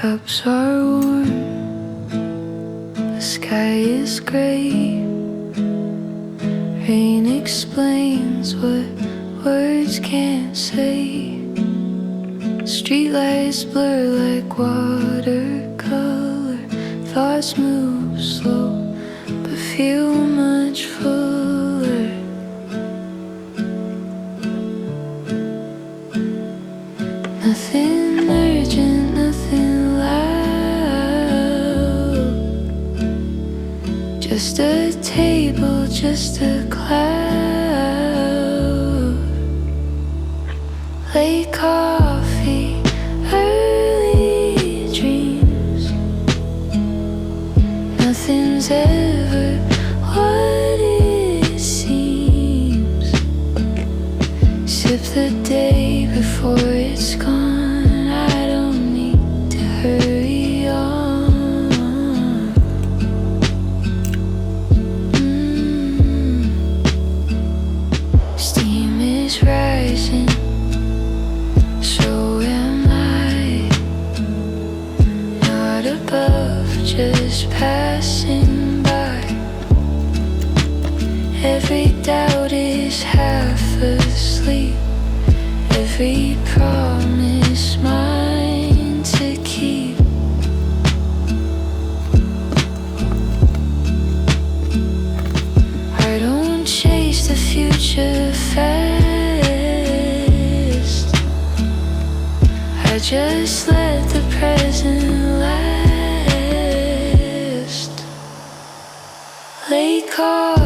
Cups are warm, the sky is gray. Rain explains what words can't say. Streetlights blur like watercolor. Thoughts move slow, but feel much fuller. Nothing urgent, nothing loud. Just a table, just a cloud. Late coffee, early dreams. Nothing's ever what it seems. Sip the day before it's gone. I don't need to hurry on. Steam is rising, so am I. Not above, just passing by. Every doubt is half asleep. Every promise mine to keep. I don't chase the future fast. I just let the present last. Late call.